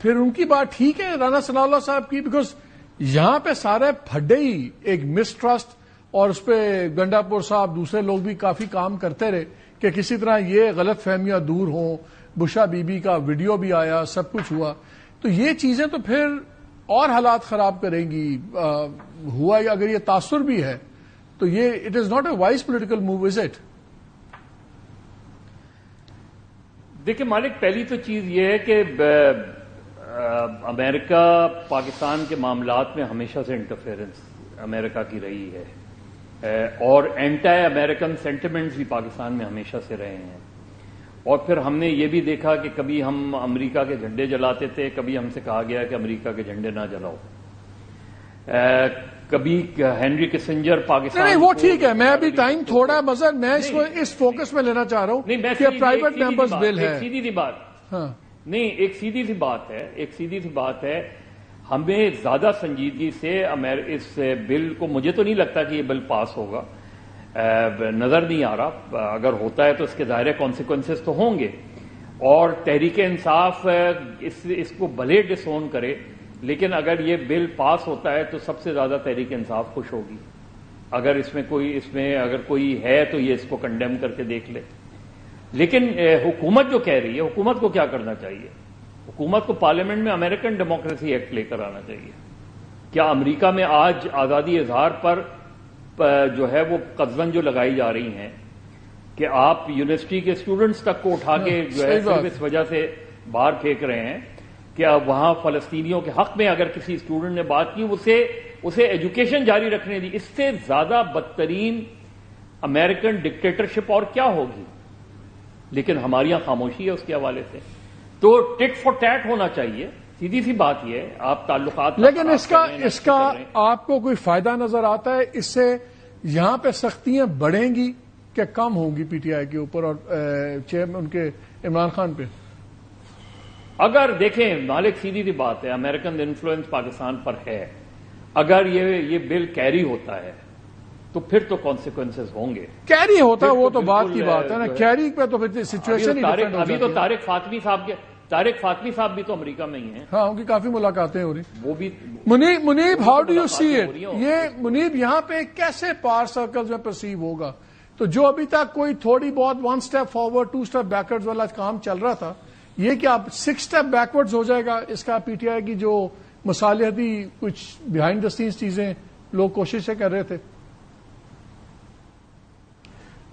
پھر ان کی بات ٹھیک ہے رانا ثناء اللہ صاحب کی، بیکاز یہاں پہ سارے پھڈے ہی ایک مسٹرسٹ، اور اس پہ گنڈا پور صاحب دوسرے لوگ بھی کافی کام کرتے رہے کہ کسی طرح یہ غلط فہمیاں دور ہوں. بشا بی بی کا ویڈیو بھی آیا، سب کچھ ہوا، تو یہ چیزیں تو پھر اور حالات خراب کریں گی. ہوا اگر یہ تاثر بھی ہے تو یہ it is not a wise political move, is it? دیکھیں مالک، پہلی تو چیز یہ ہے کہ امریکہ پاکستان کے معاملات میں ہمیشہ سے انٹرفیئرنس امریکہ کی رہی ہے، اور اینٹی امریکن سینٹیمنٹس بھی پاکستان میں ہمیشہ سے رہے ہیں. اور پھر ہم نے یہ بھی دیکھا کہ کبھی ہم امریکہ کے جھنڈے جلاتے تھے، کبھی ہم سے کہا گیا کہ امریکہ کے جھنڈے نہ جلاؤ. کبھی ہینری کسنجر پاکستان، نہیں وہ ٹھیک ہے، میں ابھی ٹائم تھوڑا مزہ میں اس فوکس میں لینا چاہ رہا ہوں کہ پرائیویٹ ممبرز بل ہے. سیدھی سی بات، ہاں نہیں ایک سیدھی سی بات ہے، ہمیں زیادہ سنجیدگی سے اس بل کو، مجھے تو نہیں لگتا کہ یہ بل پاس ہوگا، نظر نہیں آ رہا. اگر ہوتا ہے تو اس کے ظاہر کانسیکوینسز تو ہوں گے، اور تحریک انصاف اس کو بھلے ڈس اون کرے، لیکن اگر یہ بل پاس ہوتا ہے تو سب سے زیادہ تحریک انصاف خوش ہوگی. اگر اس میں اگر کوئی ہے تو یہ اس کو کنڈیم کر کے دیکھ لے. لیکن حکومت جو کہہ رہی ہے، حکومت کو کیا کرنا چاہیے؟ حکومت کو پارلیمنٹ میں امریکن ڈیموکریسی ایکٹ لے کر آنا چاہیے. کیا امریکہ میں آج آزادی اظہار پر جو ہے وہ قدغن جو لگائی جا رہی ہیں کہ آپ یونیورسٹی کے اسٹوڈنٹس تک کو اٹھا کے جو ہے صرف اس وجہ سے باہر پھینک رہے ہیں کہ وہاں فلسطینیوں کے حق میں اگر کسی اسٹوڈنٹ نے بات کی اسے ایجوکیشن جاری رکھنے دی، اس سے زیادہ بدترین امریکن ڈکٹیٹرشپ اور کیا ہوگی؟ لیکن ہماری یہاں خاموشی ہے اس کے حوالے سے. تو ٹٹ فار ٹیٹ ہونا چاہیے. سیدھی سی بات یہ ہے، آپ تعلقات، لیکن اس کا آپ کو کوئی فائدہ نظر آتا ہے؟ اس سے یہاں پہ سختیاں بڑھیں گی کہ کم ہوں گی پی ٹی آئی کے اوپر اور چیئرمین ان کے عمران خان پہ؟ اگر دیکھیں مالک، سیدھی سی بات ہے، امریکن انفلوئنس پاکستان پر ہے. اگر یہ بل کیری ہوتا ہے تو پھر تو کانسیکوینسز ہوں گے. کیری ہوتا ہے وہ تو بات کی بات ہے نا، کیری پہ تو پھر سچویشن ہی ابھی تو طارق فاطمی صاحب بھی تو امریکہ میں ہی ہیں. ہاں، ان کی کافی ملاقاتیں ہو رہی. وہ بھی Munib, how do you see it? یہ منیب یہاں پہ کیسے پار سرکلز میں پرسیو ہوگا؟ تو جو ابھی تک کوئی تھوڑی بہت 1 اسٹیپ فارورڈ 2 اسٹیپ بیکورڈز والا کام چل رہا تھا، یہ کیا 6 اسٹیپ بیکورڈز ہو جائے گا؟ اس کا پی ٹی آئی کی جو مصالحتی کچھ بیہائنڈ دا سینس چیزیں لوگ کوششیں کر رہے تھے.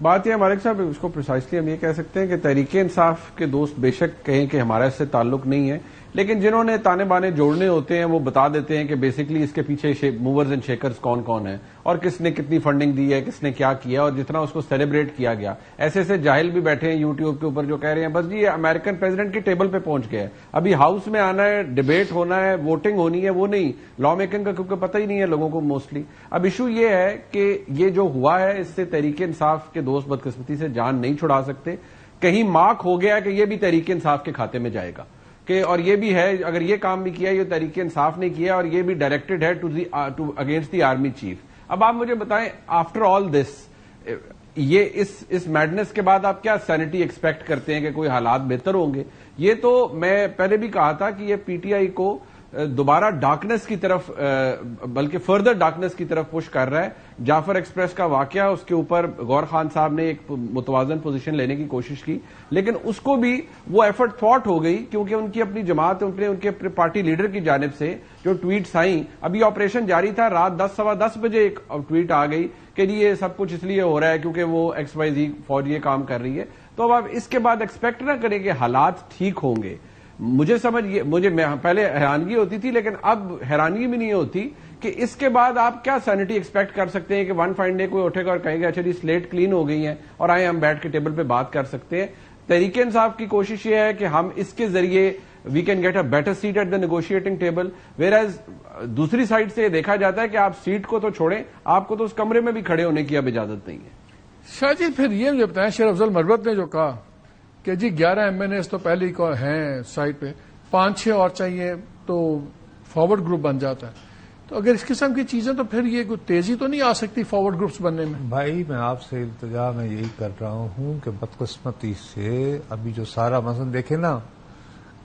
بات یہ مالک صاحب، اس کو پریسائسلی ہم یہ کہہ سکتے ہیں کہ تحریک انصاف کے دوست بے شک کہیں کہ ہمارا اس سے تعلق نہیں ہے، لیکن جنہوں نے تانے بانے جوڑنے ہوتے ہیں وہ بتا دیتے ہیں کہ بیسکلی اس کے پیچھے موورز اینڈ شیکرز کون کون ہیں اور کس نے کتنی فنڈنگ دی ہے، کس نے کیا کیا، اور جتنا اس کو سیلیبریٹ کیا گیا. ایسے جاہل بھی بیٹھے ہیں یوٹیوب کے اوپر جو کہہ رہے ہیں بس جی یہ امریکن پریزیڈنٹ کی ٹیبل پہ پہنچ گیا ہے، ابھی ہاؤس میں آنا ہے، ڈیبیٹ ہونا ہے، ووٹنگ ہونی ہے، وہ نہیں، لا میکنگ کا کیونکہ پتہ ہی نہیں ہے لوگوں کو موسٹلی. اب ایشو یہ ہے کہ یہ جو ہوا ہے اس سے تحریک انصاف کے دوست بدقسمتی سے جان نہیں چھڑا سکتے. کہیں مارک ہو گیا کہ یہ بھی تحریک انصاف کے کھاتے میں جائے گا کہ اور یہ بھی ہے، اگر یہ کام بھی کیا یہ تحریک انصاف نے کیا اور یہ بھی ڈائریکٹڈ ہے to against the army chief. اب آپ مجھے بتائیں آفٹر آل دس، یہ اس میڈنس کے بعد آپ کیا سینٹی ایکسپیکٹ کرتے ہیں کہ کوئی حالات بہتر ہوں گے؟ یہ تو میں پہلے بھی کہا تھا کہ یہ پی ٹی آئی کو دوبارہ ڈارکنیس کی طرف، بلکہ فردر ڈارکنیس کی طرف پش کر رہا ہے. جعفر ایکسپریس کا واقعہ، اس کے اوپر غور خان صاحب نے ایک متوازن پوزیشن لینے کی کوشش کی، لیکن اس کو بھی وہ ایفرٹ تھوٹ ہو گئی کیونکہ ان کی اپنی جماعت، ان کے پارٹی لیڈر کی جانب سے جو ٹویٹس آئیں. ابھی آپریشن جاری تھا، رات 10 بجے ایک ٹویٹ آ گئی کہ جی یہ سب کچھ اس لیے ہو رہا ہے کیونکہ وہ XYZ فوج یہ کام کر رہی ہے. تو اب آپ اس کے بعد ایکسپیکٹ نہ کریں کہ حالات ٹھیک ہوں گے. مجھے پہلے حیرانگی ہوتی تھی لیکن اب حیرانگی بھی نہیں ہوتی کہ اس کے بعد آپ کیا سینٹی ایکسپیکٹ کر سکتے ہیں کہ ون فائن ڈے کوئی اٹھے گا اور کہے گا اچھا جی سلیٹ کلین ہو گئی ہیں اور آئے ہم بیٹھ کے ٹیبل پہ بات کر سکتے ہیں. تحریک انصاف کی کوشش یہ ہے کہ ہم اس کے ذریعے we can get a better seat at the negotiating table, whereas دوسری سائڈ سے یہ دیکھا جاتا ہے کہ آپ سیٹ کو تو چھوڑیں، آپ کو تو اس کمرے میں بھی کھڑے ہونے کی اب اجازت نہیں ہے. شاہ جی پھر یہ مجھے بتائیں، شیر افضل مربت نے جو کہا کہ جی 11 MNAs تو پہلے ہی ہیں سائٹ پہ، 5-6 اور چاہیے تو فارورڈ گروپ بن جاتا ہے. تو اگر اس قسم کی چیزیں تو پھر یہ کوئی تیزی تو نہیں آ سکتی فارورڈ گروپس بننے میں؟ بھائی میں آپ سے التجا میں یہی کر رہا ہوں کہ بدقسمتی سے ابھی جو سارا مثلا دیکھیں نا